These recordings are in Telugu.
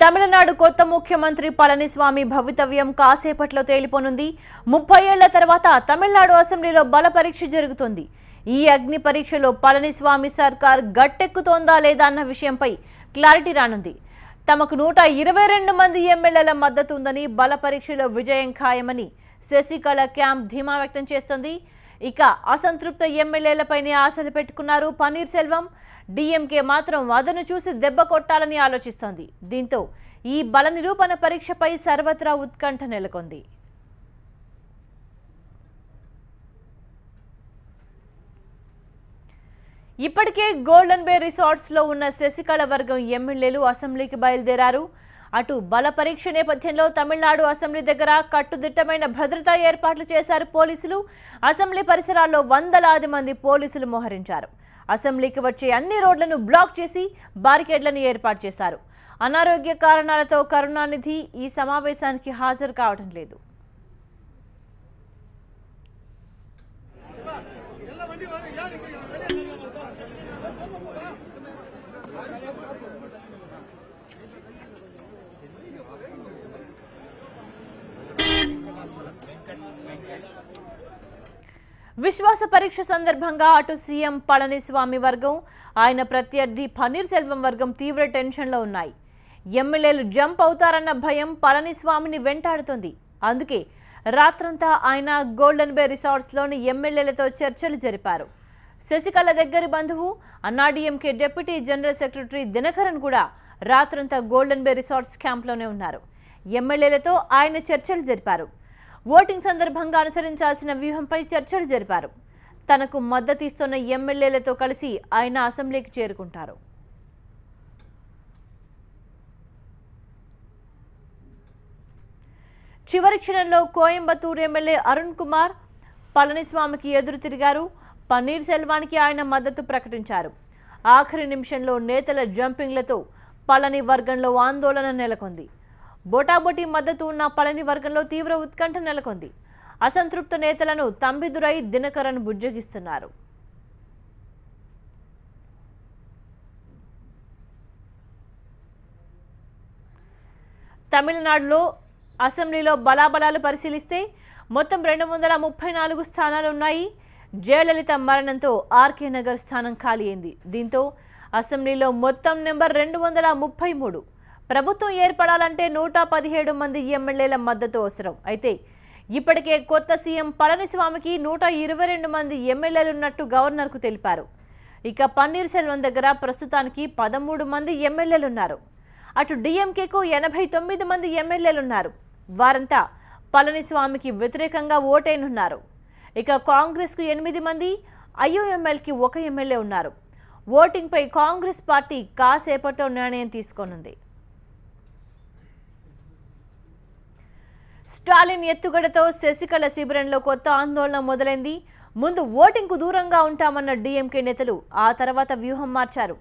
తమిళనాడు కొత్త ముఖ్యమంత్రి పళనిస్వామి భవితవ్యం కాసేపట్లో తేలిపోనుంది. 30 ఏళ్ల తర్వాత తమిళనాడు అసెంబ్లీలో బల పరీక్ష జరుగుతుంది. ఈ అగ్ని పరీక్షలో పళనిస్వామి సర్కార్ గట్టెక్కుతోందా లేదా అన్న విషయంపై క్లారిటీ రానుంది. తమకు 122 మంది ఎమ్మెల్యేల మద్దతు ఉందని, బల పరీక్షలో విజయం ఖాయమని శశికళ క్యాంప్ ధీమా వ్యక్తం చేస్తోంది. ఇక అసంతృప్త ఎమ్మెల్యేలపైనే ఆశలు పెట్టుకున్నారు పన్నీర్ సెల్వం. డిఎంకే మాత్రం అదను చూసి దెబ్బ కొట్టాలని ఆలోచిస్తోంది. దీంతో ఈ బల నిరూపణ పరీక్షపై సర్వత్రా ఉత్కంఠ నెలకొంది. ఇప్పటికే గోల్డెన్ బే రిసార్ట్స్ లో ఉన్న శశికళ వర్గం ఎమ్మెల్యేలు అసెంబ్లీకి బయలుదేరారు. అటు బల పరీక్ష నేపథ్యంలో తమిళనాడు అసెంబ్లీ దగ్గర కట్టుదిట్టమైన భద్రతా ఏర్పాట్లు చేశారు పోలీసులు. అసెంబ్లీ పరిసరాల్లో వందలాది మంది పోలీసులు మోహరించారు. అసెంబ్లీకి వచ్చే అన్ని రోడ్లను బ్లాక్ చేసి బారికేడ్లను ఏర్పాటు చేశారు. అనారోగ్య కారణాలతో కరుణానిధి ఈ సమావేశానికి హాజరు కావడం లేదు. విశ్వాస పరీక్ష సందర్భంగా అటు సీఎం పళనిస్వామి వర్గం, ఆయన ప్రత్యర్థి పన్నీర్ సెల్వం వర్గం తీవ్ర టెన్షన్లో ఉన్నాయి. ఎమ్మెల్యేలు జంప్ అవుతారన్న భయం పళనిస్వామిని వెంటాడుతోంది. అందుకే రాత్రంతా ఆయన గోల్డెన్ బే రిసార్ట్స్లోని ఎమ్మెల్యేలతో చర్చలు జరిపారు. శశికళ దగ్గరి బంధువు AIADMK deputy general secretary Dinakaran కూడా రాత్రంతా గోల్డెన్ బే రిసార్ట్స్ క్యాంప్లోనే ఉన్నారు. ఎమ్మెల్యేలతో ఆయన చర్చలు జరిపారు. ఓటింగ్ సందర్భంగా అనుసరించాల్సిన వ్యూహంపై చర్చలు జరిపారు. తనకు మద్దతు ఇస్తున్న ఎమ్మెల్యేలతో కలిసి ఆయన అసెంబ్లీకి చేరుకుంటారు. చివరి క్షణంలో కోయంబత్తూరు ఎమ్మెల్యే అరుణ్ కుమార్ పళనిస్వామికి ఎదురు తిరిగారు. పన్నీర్ సెల్వానికి ఆయన మద్దతు ప్రకటించారు. ఆఖరి నిమిషంలో నేతల జంపింగ్లతో పళని వర్గంలో ఆందోళన నెలకొంది. బోటాబోటీ మద్దతు ఉన్న పళని వర్గంలో తీవ్ర ఉత్కంఠ నెలకొంది. అసంతృప్త నేతలను తంబిదురై దినకరన్ బుజ్జగిస్తున్నారు. తమిళనాడులో అసెంబ్లీలో బలాబలాలు పరిశీలిస్తే మొత్తం 234 స్థానాలు ఉన్నాయి. జయలలిత మరణంతో ఆర్కే నగర్ స్థానం ఖాళీ అయింది. దీంతో అసెంబ్లీలో మొత్తం నెంబర్ 233. ప్రభుత్వం ఏర్పడాలంటే 117 మంది ఎమ్మెల్యేల మద్దతు అవసరం. అయితే ఇప్పటికే కొత్త సీఎం పళనిస్వామికి 122 మంది ఎమ్మెల్యేలున్నట్టు గవర్నర్కు తెలిపారు. ఇక పన్నీర్ సెల్వం దగ్గర ప్రస్తుతానికి 13 మంది ఎమ్మెల్యేలున్నారు. అటు డిఎంకేకు 89 మంది ఎమ్మెల్యేలున్నారు. వారంతా పళనిస్వామికి వ్యతిరేకంగా ఓటైనున్నారు. ఇక కాంగ్రెస్కు 8 మంది, ఐయుఎంఎల్కి 1 ఎమ్మెల్యే ఉన్నారు. ఓటింగ్పై కాంగ్రెస్ పార్టీ కాసేపట్లో నిర్ణయం తీసుకోనుంది. స్టాలిన్ ఎత్తుగడతో శశికళ శిబిరంలో కొత్త ఆందోళన మొదలైంది. ముందు ఓటింగ్కు దూరంగా ఉంటామన్న డిఎంకే నేతలు ఆ తర్వాత వ్యూహం మార్చారు.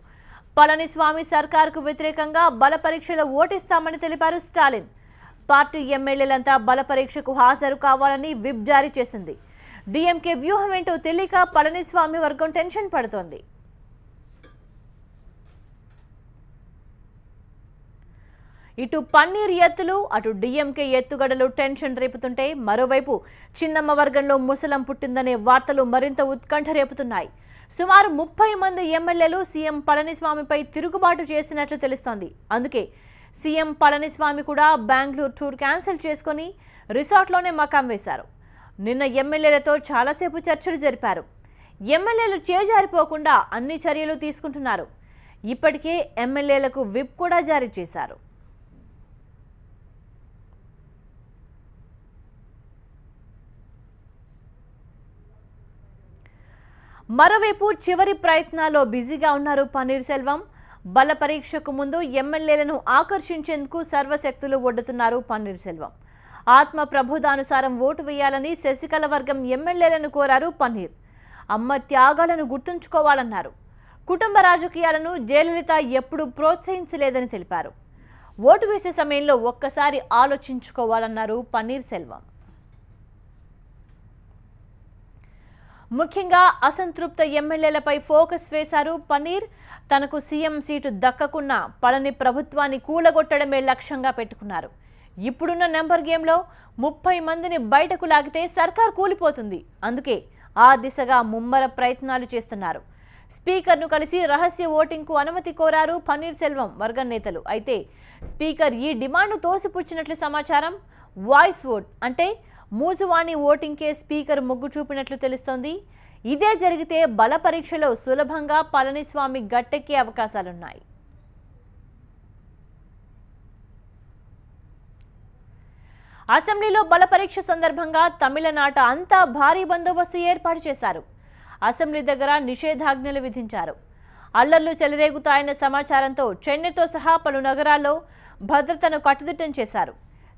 పళనిస్వామి సర్కార్కు వ్యతిరేకంగా బల పరీక్షలో ఓటిస్తామని తెలిపారు స్టాలిన్. పార్టీ ఎమ్మెల్యేలంతా బల పరీక్షకు హాజరు కావాలని విప్ జారీ చేసింది. డిఎంకే వ్యూహం ఏంటో తెలియక పళనిస్వామి వర్గం టెన్షన్ పడుతోంది. ఇటు పన్నీర్ ఎత్తులు, అటు డిఎంకే ఎత్తుగడలు టెన్షన్ రేపుతుంటే, మరోవైపు చిన్నమ్మ వర్గంలో ముసలం పుట్టిందనే వార్తలు మరింత ఉత్కంఠ రేపుతున్నాయి. సుమారు 30 మంది ఎమ్మెల్యేలు సీఎం పళనిస్వామిపై తిరుగుబాటు చేసినట్లు తెలుస్తోంది. అందుకే సీఎం పళనిస్వామి కూడా బెంగళూరు టూర్ క్యాన్సిల్ చేసుకుని రిసార్ట్లోనే మకాం వేశారు. నిన్న ఎమ్మెల్యేలతో చాలాసేపు చర్చలు జరిపారు. ఎమ్మెల్యేలు చేజారిపోకుండా అన్ని చర్యలు తీసుకుంటున్నారు. ఇప్పటికే ఎమ్మెల్యేలకు విప్ కూడా జారీ చేశారు. మరోవైపు చివరి ప్రయత్నాల్లో బిజీగా ఉన్నారు పన్నీర్ సెల్వం. బల పరీక్షకు ముందు ఎమ్మెల్యేలను ఆకర్షించేందుకు సర్వశక్తులు ఒడ్డుతున్నారు పన్నీర్ సెల్వం. ఆత్మ ప్రబోధానుసారం ఓటు వేయాలని శశికళ వర్గం ఎమ్మెల్యేలను కోరారు పన్నీర్. అమ్మ త్యాగాలను గుర్తుంచుకోవాలన్నారు. కుటుంబ రాజకీయాలను జయలలిత ఎప్పుడూ ప్రోత్సహించలేదని తెలిపారు. ఓటు వేసే సమయంలో ఒక్కసారి ఆలోచించుకోవాలన్నారు పన్నీర్ సెల్వం. ముఖ్యంగా అసంతృప్త ఎమ్మెల్యేలపై ఫోకస్ వేశారు పన్నీర్. తనకు సీఎం సీటు దక్కకున్న పళని ప్రభుత్వాన్ని కూలగొట్టడమే లక్ష్యంగా పెట్టుకున్నారు. ఇప్పుడున్న నెంబర్ గేమ్లో 30 మందిని బయటకు లాగితే సర్కార్ కూలిపోతుంది. అందుకే ఆ దిశగా ముమ్మర ప్రయత్నాలు చేస్తున్నారు. స్పీకర్ను కలిసి రహస్య ఓటింగ్కు అనుమతి కోరారు పన్నీర్ సెల్వం వర్గం నేతలు. అయితే స్పీకర్ ఈ డిమాండ్ను తోసిపుచ్చినట్లు సమాచారం. వాయిస్ ఓట్ అంటే మూజువాణి ఓటింగ్కే స్పీకర్ మొగ్గు చూపినట్లు తెలుస్తోంది. ఇదే జరిగితే బల పరీక్షలో సులభంగా పళనిస్వామి గట్టెక్కే అవకాశాలున్నాయి. అసెంబ్లీలో బల పరీక్ష సందర్భంగా తమిళనాట అంతా భారీ బందోబస్తు ఏర్పాటు చేశారు. అసెంబ్లీ దగ్గర నిషేధాజ్ఞలు విధించారు. అల్లర్లు చెలరేగుతాయన్న సమాచారంతో చెన్నైతో సహా పలు నగరాల్లో భద్రతను కట్టుదిట్టం చేశారు.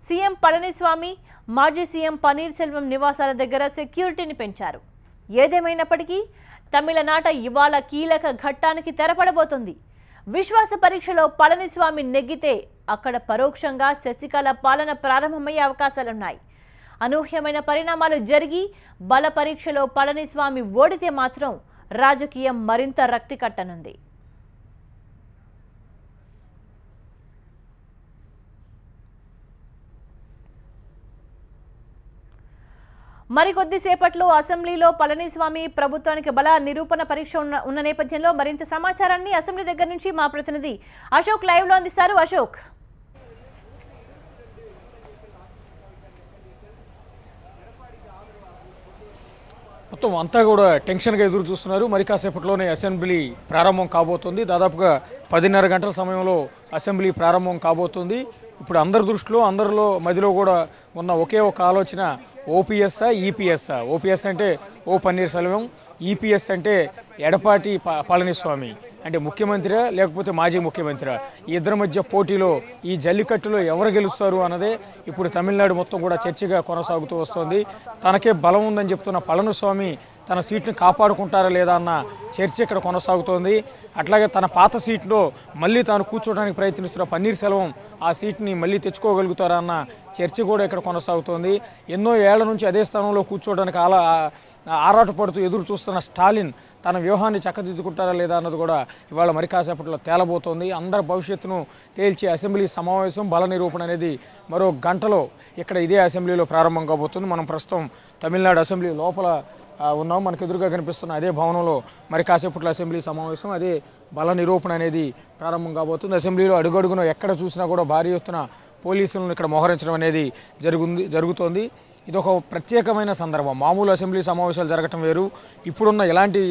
సీఎం పళనిస్వామి, మాజీ సీఎం పన్నీర్ సెల్వం నివాసాల దగ్గర సెక్యూరిటీని పెంచారు. ఏదేమైనప్పటికీ తమిళనాట ఇవాళ కీలక ఘట్టానికి తెరపడబోతోంది. విశ్వాస పరీక్షలో పళనిస్వామి నెగ్గితే అక్కడ పరోక్షంగా శశికళ పాలన ప్రారంభమయ్యే అవకాశాలున్నాయి. అనూహ్యమైన పరిణామాలు జరిగి బల పరీక్షలో పళనిస్వామి ఓడితే మాత్రం రాజకీయం మరింత రక్తి కట్టనుంది. మరికొద్దిసేపట్లో అసెంబ్లీలో పళనిస్వామి ప్రభుత్వానికి బల నిరూపణ పరీక్ష ఉన్న నేపథ్యంలో మరింత సమాచారాన్ని అసెంబ్లీ దగ్గర నుంచి మా ప్రతినిధి అశోక్ లైవ్ లో అందిస్తారు. అశోక్, మొత్తం అంతా కూడా టెన్షన్గా ఎదురు చూస్తున్నారు. మరి కాసేపట్లోనే అసెంబ్లీ ప్రారంభం కాబోతుంది. దాదాపుగా 10:30 గంటల సమయంలో అసెంబ్లీ ప్రారంభం కాబోతుంది. ఇప్పుడు అందరి దృష్టిలో, అందరిలో మధ్యలో కూడా ఉన్న ఒకే ఒక ఆలోచన ఓపీఎస్ఆ ఈపీఎస్ఆ. ఓపీఎస్ అంటే ఓ పన్నీర్ సెల్వం, ఈపీఎస్ అంటే ఎడపాటి పళనిస్వామి. అంటే ముఖ్యమంత్రి లేకపోతే మాజీ ముఖ్యమంత్రి. ఈ ఇద్దరి మధ్య పోటీలో ఈ జల్లికట్టులో ఎవరు గెలుస్తారు అన్నదే ఇప్పుడు తమిళనాడు మొత్తం కూడా చర్చగా కొనసాగుతూ వస్తోంది. తనకే బలం ఉందని చెప్తున్న పళనిస్వామి తన సీట్ని కాపాడుకుంటారా లేదా అన్న చర్చ ఇక్కడ కొనసాగుతోంది. అట్లాగే తన పాత సీట్లో మళ్ళీ తాను కూర్చోవడానికి ప్రయత్నిస్తున్న పన్నీర్ సెల్వం ఆ సీట్ని మళ్ళీ తెచ్చుకోగలుగుతారా అన్న చర్చ కూడా ఇక్కడ కొనసాగుతోంది. ఎన్నో ఏళ్ల నుంచి అదే స్థానంలో కూర్చోవడానికి ఆరాటపడుతూ ఎదురు చూస్తున్న స్టాలిన్ తన వ్యూహాన్ని చక్కదిద్దుకుంటారా లేదా అన్నది కూడా ఇవాళ మరి కాసేపట్లో తేలబోతోంది. అందరి భవిష్యత్తును తేల్చి అసెంబ్లీ సమావేశం బల నిరూపణ అనేది మరో గంటలో ఇక్కడ ఇదే అసెంబ్లీలో ప్రారంభం కాబోతుంది. మనం ప్రస్తుతం తమిళనాడు అసెంబ్లీ లోపల ఉన్నాం. మనకు ఎదురుగా కనిపిస్తున్న అదే భవనంలో మరి కాసేపట్లో అసెంబ్లీ సమావేశం, అదే బల నిరూపణ అనేది ప్రారంభం కాబోతుంది. అసెంబ్లీలో అడుగడుగున ఎక్కడ చూసినా కూడా భారీ ఎత్తున పోలీసులను ఇక్కడ మోహరించడం అనేది జరుగుతోంది. ఇది ఒక ప్రత్యేకమైన సందర్భం. మామూలు అసెంబ్లీ సమావేశాలు జరగటం వేరు. ఇప్పుడున్న ఇలాంటి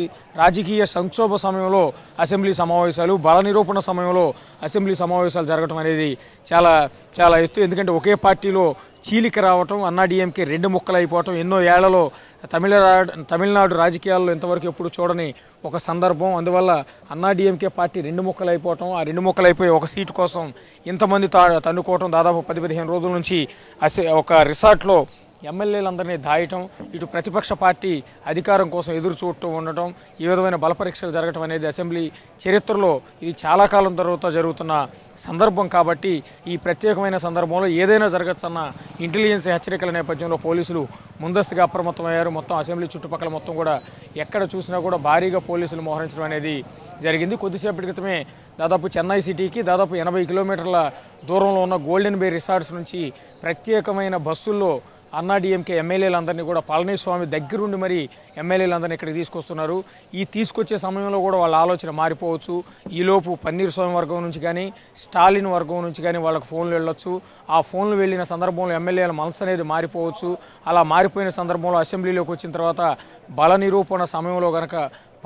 రాజకీయ సంక్షోభ సమయంలో అసెంబ్లీ సమావేశాలు, బల నిరూపణ సమయంలో అసెంబ్లీ సమావేశాలు జరగటం అనేది చాలా చాలా ఎత్తు. ఎందుకంటే ఒకే పార్టీలో చీలిక రావటం, అన్నాడీఎంకే 2 ముక్కలు అయిపోవటం ఎన్నో ఏళ్లలో తమిళనాడు రాజకీయాల్లో ఇంతవరకు ఎప్పుడు చూడని ఒక సందర్భం. అందువల్ల అన్నాడీఎంకే పార్టీ 2 ముక్కలు అయిపోవటం, ఆ 2 ముక్కలు అయిపోయి ఒక సీటు కోసం ఇంతమంది తన్నుకోవటం, దాదాపు 10-15 రోజుల నుంచి ఒక రిసార్ట్లో ఎమ్మెల్యేలందరినీ దాయటం, ఇటు ప్రతిపక్ష పార్టీ అధికారం కోసం ఎదురు చూడటం ఉండటం, ఈ విధమైన బల పరీక్షలు జరగటం అనేది అసెంబ్లీ చరిత్రలో ఇది చాలా కాలం తర్వాత జరుగుతున్న సందర్భం. కాబట్టి ఈ ప్రత్యేకమైన సందర్భంలో ఏదైనా జరగచ్చన్న ఇంటెలిజెన్స్ హెచ్చరికల నేపథ్యంలో పోలీసులు ముందస్తుగా అప్రమత్తమయ్యారు. మొత్తం అసెంబ్లీ చుట్టుపక్కల మొత్తం కూడా ఎక్కడ చూసినా కూడా భారీగా పోలీసులు మోహరించడం అనేది జరిగింది. కొద్దిసేపటి క్రితమే దాదాపు చెన్నై సిటీకి దాదాపు 80 కిలోమీటర్ల దూరంలో ఉన్న గోల్డెన్ బే రిసార్ట్స్ నుంచి ప్రత్యేకమైన బస్సుల్లో అన్నాడీఎంకే ఎమ్మెల్యేలందరినీ కూడా పళనిస్వామి దగ్గరుండి మరి ఎమ్మెల్యేలందరినీ ఇక్కడికి తీసుకొస్తున్నారు. ఈ తీసుకొచ్చే సమయంలో కూడా వాళ్ళ ఆలోచన మారిపోవచ్చు. ఈలోపు పన్నీర్ స్వామి వర్గం నుంచి కానీ స్టాలిన్ వర్గం నుంచి కానీ వాళ్ళకు ఫోన్లు వెళ్ళొచ్చు. ఆ ఫోన్లు వెళ్ళిన సందర్భంలో ఎమ్మెల్యేల మనసు అనేది మారిపోవచ్చు. అలా మారిపోయిన సందర్భంగా అసెంబ్లీలోకి వచ్చిన తర్వాత బల నిరూపణ సమయంలో కనుక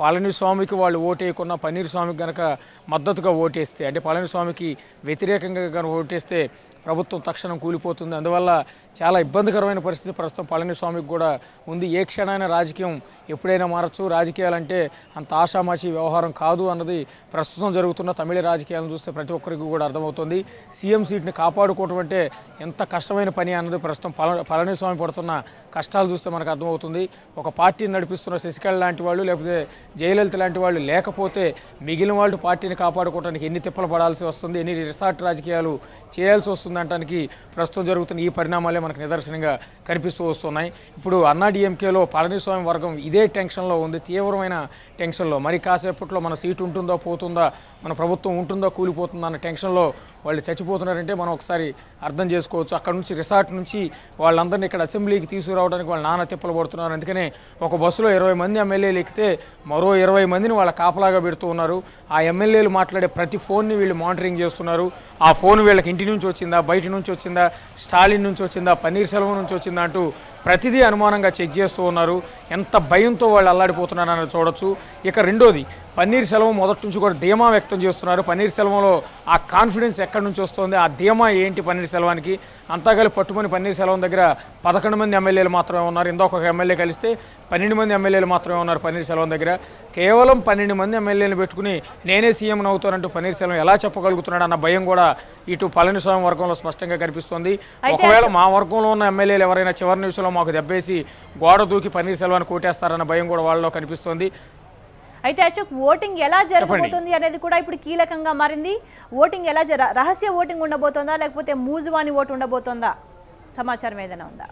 పళనిస్వామికి వాళ్ళు ఓటేయకుండా పన్నీర్ స్వామికి కనుక మద్దతుగా ఓటేస్తే, అంటే పళనిస్వామికి వ్యతిరేకంగా కనుక ఓటేస్తే ప్రభుత్వం తక్షణం కూలిపోతుంది. అందువల్ల చాలా ఇబ్బందికరమైన పరిస్థితి ప్రస్తుతం పళనిస్వామికి కూడా ఉంది. ఏ క్షణాన రాజకీయం ఎప్పుడైనా మారచ్చు. రాజకీయాలంటే అంత ఆషామాషి వ్యవహారం కాదు అన్నది ప్రస్తుతం జరుగుతున్న తమిళ రాజకీయాలను చూస్తే ప్రతి ఒక్కరికి కూడా అర్థమవుతుంది. సీఎం సీట్ని కాపాడుకోవటం అంటే ఎంత కష్టమైన పని అన్నది ప్రస్తుతం పళనిస్వామి పడుతున్న కష్టాలు చూస్తే మనకు అర్థమవుతుంది. ఒక పార్టీని నడిపిస్తున్న శశికళ లాంటి వాళ్ళు, లేకపోతే జయలలిత లాంటి వాళ్ళు లేకపోతే మిగిలిన వాళ్ళు పార్టీని కాపాడుకోవడానికి ఎన్ని తిప్పలు పడాల్సి వస్తుంది, ఎన్ని రిసార్ట్ రాజకీయాలు చేయాల్సి వస్తుంది అనడానికి ప్రస్తుతం జరుగుతున్న ఈ పరిణామాలే మనకు నిదర్శనంగా కనిపిస్తూ వస్తున్నాయి. ఇప్పుడు అన్నాడీఎంకేలో పళనిస్వామి వర్గం ఇదే టెన్షన్లో ఉంది, తీవ్రమైన టెన్షన్లో. మరి కాసేపట్లో మన సీటు ఉంటుందో పోతుందా, మన ప్రభుత్వం ఉంటుందో కూలిపోతుందా అన్న టెన్షన్లో వాళ్ళు చచ్చిపోతున్నారంటే మనం ఒకసారి అర్థం చేసుకోవచ్చు. అక్కడ నుంచి రిసార్ట్ నుంచి వాళ్ళందరినీ ఇక్కడ అసెంబ్లీకి తీసుకురావడానికి వాళ్ళు నానా తిప్పలు పడుతున్నారు. అందుకనే ఒక బస్సులో 20 మంది ఎమ్మెల్యేలు ఎక్కితే మరో 20 మందిని వాళ్ళ కాపలాగా పెడుతూ ఉన్నారు. ఆ ఎమ్మెల్యేలు మాట్లాడే ప్రతి ఫోన్ని వీళ్ళు మానిటరింగ్ చేస్తున్నారు. ఆ ఫోన్ వీళ్ళకి ఇంటి నుంచి వచ్చిందా, బయట నుంచి వచ్చిందా, స్టాలిన్ నుంచి వచ్చిందా, పన్నీర్ సెల్వం నుంచి వచ్చిందా అంటూ ప్రతిదీ అనుమానంగా చెక్ చేస్తూ ఉన్నారు. ఎంత భయంతో వాళ్ళు అల్లాడిపోతున్నారని చూడొచ్చు. ఇక రెండోది, పన్నీర్ సెల్వం మొదటి నుంచి కూడా ధీమా వ్యక్తం చేస్తున్నారు. పన్నీర్ సెల్వంలో ఆ కాన్ఫిడెన్స్ ఎక్కడి నుంచి వస్తుంది, ఆ ధీమా ఏంటి పన్నీర్ సెల్వానికి? అంతా కలిపి పట్టుమని పన్నీర్ సెల్వం దగ్గర 11 మంది ఎమ్మెల్యేలు మాత్రమే ఉన్నారు. ఇంకొక ఎమ్మెల్యే కలిస్తే 12 మంది ఎమ్మెల్యేలు మాత్రమే ఉన్నారు పన్నీర్ సెల్వం దగ్గర. కేవలం 12 మంది ఎమ్మెల్యేలు పెట్టుకుని నేనే సీఎం అవుతానంటూ పన్నీర్ సెల్వం ఎలా చెప్పగలుగుతున్నాడు అన్న భయం కూడా ఇటు పళనిస్వామి వర్గంలో స్పష్టంగా కనిపిస్తోంది. ఒకవేళ మా వర్గంలో ఉన్న ఎమ్మెల్యేలు ఎవరైనా చివరి నిమిషంలో మాకు దెబ్బేసి గోడ దూకి పన్నీర్ సెల్వాన్ని కోటేస్తారన్న భయం కూడా వాళ్ళలో కనిపిస్తోంది. అయితే అశోక్, ఓటింగ్ ఎలా జరగబోతుంది అనేది కూడా ఇప్పుడు కీలకంగా మారింది. ఓటింగ్ ఎలా రహస్య ఓటింగ్ ఉండబోతోందా, లేకపోతే మూజువాని ఓటు ఉండబోతోందా? సమాచారం ఏదైనా ఉందా?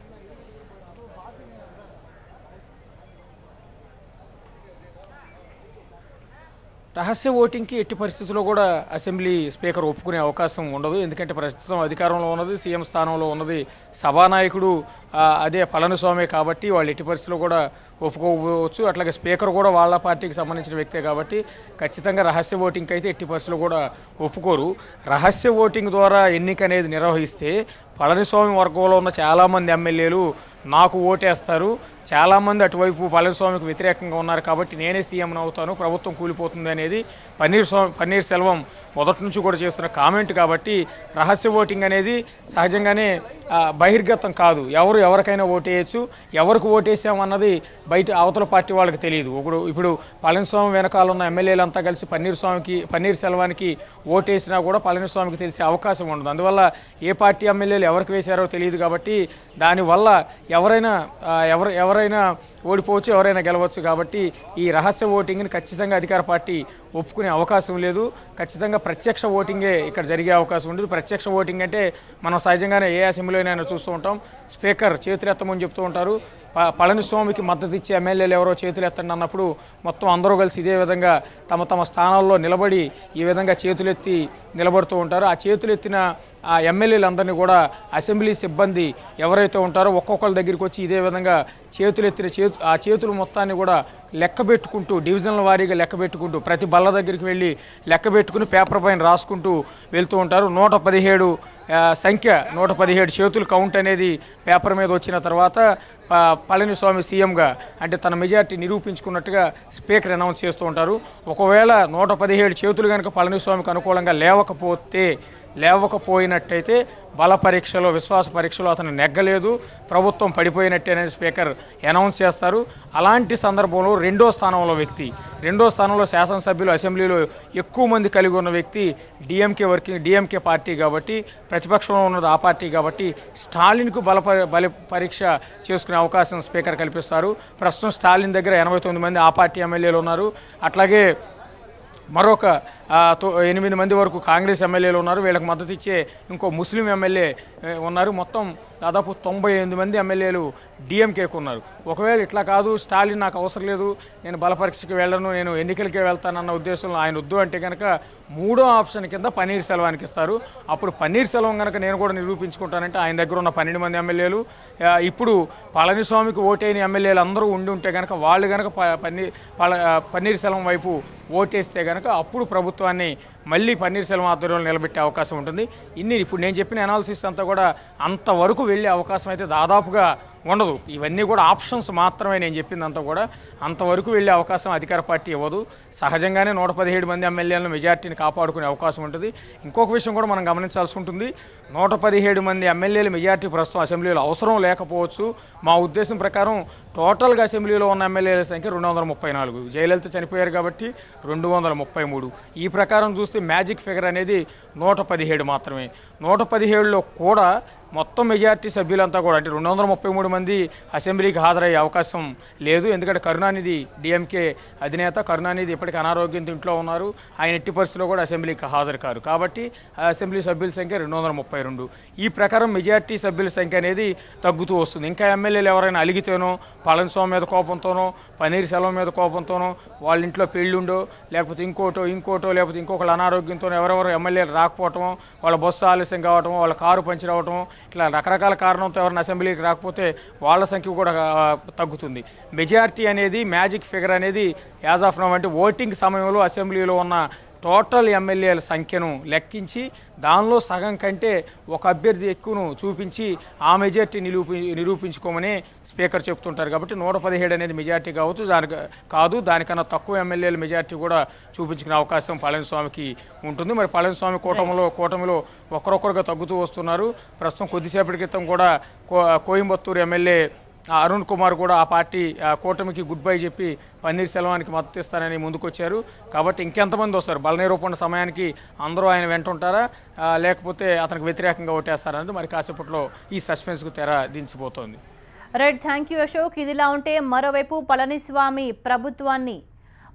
రహస్య ఓటింగ్కి ఎట్టి పరిస్థితుల్లో కూడా అసెంబ్లీ స్పీకర్ ఒప్పుకునే అవకాశం ఉండదు. ఎందుకంటే ప్రస్తుతం అధికారంలో ఉన్నది, సీఎం స్థానంలో ఉన్నది సభానాయకుడు అదే పళనిస్వామి కాబట్టి వాళ్ళు ఎట్టి పరిస్థితుల్లో కూడా ఒప్పుకోవచ్చు. అట్లాగే స్పీకర్ కూడా వాళ్ళ పార్టీకి సంబంధించిన వ్యక్తే కాబట్టి ఖచ్చితంగా రహస్య ఓటింగ్కి అయితే ఎట్టి పరిస్థితుల్లో కూడా ఒప్పుకోరు. రహస్య ఓటింగ్ ద్వారా ఎన్నిక అనేది నిర్వహిస్తే పళనిస్వామి వర్గంలో ఉన్న చాలామంది ఎమ్మెల్యేలు నాకు ఓటేస్తారు, చాలామంది అటువైపు పళనిస్వామికి వ్యతిరేకంగా ఉన్నారు కాబట్టి నేనే సీఎం అవుతాను, ప్రభుత్వం కూలిపోతుంది అనేది పన్నీర్ సెల్వం మొదటి నుంచి కూడా చేస్తున్న కామెంట్. కాబట్టి రహస్య ఓటింగ్ అనేది సహజంగానే బహిర్గతం కాదు. ఎవరికైనా ఓటేయచ్చు. ఎవరికి ఓటేసామన్నది బయట అవతల పార్టీ వాళ్ళకి తెలియదు. ఇప్పుడు పళనిస్వామి వెనకాల ఉన్న ఎమ్మెల్యేలంతా కలిసి పన్నీర్ సెల్వానికి ఓటేసినా కూడా పళనిస్వామికి తెలిసే అవకాశం ఉండదు. అందువల్ల ఏ పార్టీ ఎమ్మెల్యేలు ఎవరికి వేశారో తెలియదు. కాబట్టి దానివల్ల ఎవరైనా ఓడిపోవచ్చు, ఎవరైనా గెలవచ్చు. కాబట్టి ఈ రహస్య ఓటింగ్ని ఖచ్చితంగా అధికార పార్టీ ఒప్పుకునే అవకాశం లేదు. ఖచ్చితంగా ప్రత్యక్ష ఓటింగే ఇక్కడ జరిగే అవకాశం ఉండదు. ప్రత్యక్ష ఓటింగ్ అంటే మనం సహజంగానే ఏ అసెంబ్లీలోనైనా చూస్తూ ఉంటాం, స్పీకర్ చేతులెత్తమని చెప్తూ ఉంటారు. పళనిస్వామికి మద్దతు ఇచ్చే ఎమ్మెల్యేలు ఎవరో చేతులు ఎత్తండి అన్నప్పుడు మొత్తం అందరూ కలిసి ఇదే విధంగా తమ స్థానాల్లో నిలబడి ఈ విధంగా చేతులెత్తి నిలబడుతూ ఉంటారు. ఆ చేతులెత్తిన ఆ ఎమ్మెల్యేలందరినీ కూడా అసెంబ్లీ సిబ్బంది ఎవరైతే ఉంటారో ఒక్కొక్కరి దగ్గరికి వచ్చి ఇదే విధంగా ఆ చేతులు మొత్తాన్ని కూడా లెక్క పెట్టుకుంటూ, డివిజన్ల వారీగా లెక్క పెట్టుకుంటూ, ప్రతి బల్ల దగ్గరికి వెళ్ళి లెక్క పెట్టుకుని పేపర్ పైన రాసుకుంటూ వెళ్తూ ఉంటారు. 117 చేతులు కౌంట్ అనేది పేపర్ మీద వచ్చిన తర్వాత పళనిస్వామి సీఎంగా అంటే తన మెజార్టీ నిరూపించుకున్నట్టుగా స్పీకర్ అనౌన్స్ చేస్తూ ఉంటారు. ఒకవేళ 117 చేతులు కనుక పళనిస్వామికి అనుకూలంగా లేవకపోయినట్టయితే బల పరీక్షలో, విశ్వాస పరీక్షలో అతను నెగ్గలేదు, ప్రభుత్వం పడిపోయినట్టే అనేది స్పీకర్ అనౌన్స్ చేస్తారు. అలాంటి సందర్భంలో రెండో స్థానంలో శాసనసభ్యులు అసెంబ్లీలో ఎక్కువ మంది కలిగి ఉన్న వ్యక్తి డిఎంకే పార్టీ కాబట్టి, ప్రతిపక్షంలో ఉన్నది ఆ పార్టీ కాబట్టి స్టాలిన్కు బల పరీక్ష చేసుకునే అవకాశం స్పీకర్ కల్పిస్తారు. ప్రస్తుతం స్టాలిన్ దగ్గర 89 మంది ఆ పార్టీ ఎమ్మెల్యేలు ఉన్నారు. అట్లాగే మరొక 8 మంది వరకు కాంగ్రెస్ ఎమ్మెల్యేలు ఉన్నారు. వీళ్ళకి మద్దతు ఇచ్చే ఇంకో ముస్లిం ఎమ్మెల్యే ఉన్నారు. మొత్తం దాదాపు 98 మంది ఎమ్మెల్యేలు డిఎంకేకు ఉన్నారు. ఒకవేళ ఇట్లా కాదు, స్టాలిన్ నాకు అవసరం లేదు, నేను బలపరీక్షకి వెళ్ళను, నేను ఎన్నికలకే వెళ్తానన్న ఉద్దేశంలో ఆయన వద్దు అంటే కనుక మూడో ఆప్షన్ కింద పన్నీర్ సెల్వానికి ఇస్తారు. అప్పుడు పన్నీర్ సెల్వం కనుక నేను కూడా నిరూపించుకుంటానంటే ఆయన దగ్గర ఉన్న 12 మంది ఎమ్మెల్యేలు ఇప్పుడు పళనిస్వామికి ఓటైన ఎమ్మెల్యేలు అందరూ ఉంటే కనుక వాళ్ళు కనుక పన్నీర్ సెల్వం వైపు ఓటేస్తే కనుక అప్పుడు ప్రభుత్వాన్ని మళ్ళీ పన్నీర్ సెల్వం ఆధ్వర్యంలో నిలబెట్టే అవకాశం ఉంటుంది. ఇప్పుడు నేను చెప్పిన అనాలిసిస్ అంతా కూడా అంతవరకు వెళ్ళే అవకాశం అయితే దాదాపుగా ఉండదు. ఇవన్నీ కూడా ఆప్షన్స్ మాత్రమే. నేను చెప్పిందంతా కూడా అంతవరకు వెళ్ళే అవకాశం అధికార పార్టీ ఇవ్వదు. సహజంగానే 117 మంది ఎమ్మెల్యేలను మెజార్టీని కాపాడుకునే అవకాశం ఉంటుంది. ఇంకొక విషయం కూడా మనం గమనించాల్సి ఉంటుంది. 117 మంది ఎమ్మెల్యేలు మెజార్టీ ప్రస్తుతం అసెంబ్లీలో అవసరం లేకపోవచ్చు. మా ఉద్దేశం ప్రకారం టోటల్గా అసెంబ్లీలో ఉన్న ఎమ్మెల్యేల సంఖ్య 234. జయలలిత చనిపోయారు కాబట్టి 233. ఈ ప్రకారం చూస్తే మ్యాజిక్ ఫిగర్ అనేది 117 మాత్రమే. 117లో కూడా మొత్తం మెజారిటీ సభ్యులంతా కూడా అంటే 233 మంది అసెంబ్లీకి హాజరయ్యే అవకాశం లేదు. ఎందుకంటే కరుణానిధి డిఎంకే అధినేత కరుణానిధి ఇప్పటికీ అనారోగ్యంతో ఇంట్లో ఉన్నారు. ఆయన ఎట్టి పరిస్థితుల్లో కూడా అసెంబ్లీకి హాజరు కారు. కాబట్టి అసెంబ్లీ సభ్యుల సంఖ్య 232. ఈ ప్రకారం మెజారిటీ సభ్యుల సంఖ్య అనేది తగ్గుతూ వస్తుంది. ఇంకా ఎమ్మెల్యేలు ఎవరైనా అలిగితేనో, పళనిస్వామి మీద కోపంతోనో, పన్నీర్ సెల్వం మీద కోపంతోనో, వాళ్ళ ఇంట్లో పెళ్ళుండో, లేకపోతే ఇంకోటో లేకపోతే ఇంకొకళ్ళ అనారోగ్యంతో ఎవరెవరు ఎమ్మెల్యేలు రాకపోవటమో, వాళ్ళ బస్సు ఆలస్యం కావటమో, వాళ్ళ కారు పంచర్ అవటమో, ఇట్లా రకరకాల కారణంతో ఎవరైనా అసెంబ్లీకి రాకపోతే వాళ్ళ సంఖ్య కూడా తగ్గుతుంది. మెజారిటీ అనేది మ్యాజిక్ ఫిగర్ అనేది యాజ్ ఆఫ్ నౌ అంటే ఓటింగ్ సమయంలో అసెంబ్లీలో ఉన్న టోటల్ ఎమ్మెల్యేల సంఖ్యను లెక్కించి దానిలో సగం కంటే ఒక అభ్యర్థి ఎక్కువను చూపించి ఆ మెజార్టీ నిరూపించుకోమని స్పీకర్ చెప్తుంటారు. కాబట్టి 117 అనేది మెజార్టీ కావచ్చు, దానికన్నా తక్కువ ఎమ్మెల్యేల మెజార్టీ కూడా చూపించుకునే అవకాశం పళనిస్వామికి ఉంటుంది. మరి పళనిస్వామి కూటమిలో ఒకరొకరుగా తగ్గుతూ వస్తున్నారు. ప్రస్తుతం కొద్దిసేపటి క్రితం కూడా కోయంబత్తూరు ఎమ్మెల్యే అరుణ్ కుమార్ కూడా ఆ పార్టీ కూటమికి గుడ్ బై చెప్పి పన్నీర్ సెల్వానికి మద్దతు ఇస్తానని ముందుకొచ్చారు. కాబట్టి ఇంకెంతమంది వస్తారు? బలనిరూపణ సమయానికి అందరూ ఆయన వెంట ఉంటారా, లేకపోతే అతనికి వ్యతిరేకంగా ఓటేస్తారనేది మరి కాసేపట్లో ఈ సస్పెన్స్కు తెర దించిపోతోంది. Right, thank you Ashok. ఇదిలా ఉంటే మరోవైపు పళనిస్వామి ప్రభుత్వాన్ని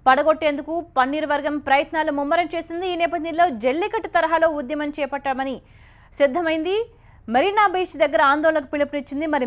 పడగొట్టేందుకు పన్నీర్ వర్గం ప్రయత్నాలు ముమ్మరం చేసింది. ఈ నేపథ్యంలో జల్లికట్టు తరహాలో ఉద్యమం చేపట్టామని సిద్ధమైంది. మెరీనా బీచ్ దగ్గర ఆందోళనకు పిలుపునిచ్చింది. మరి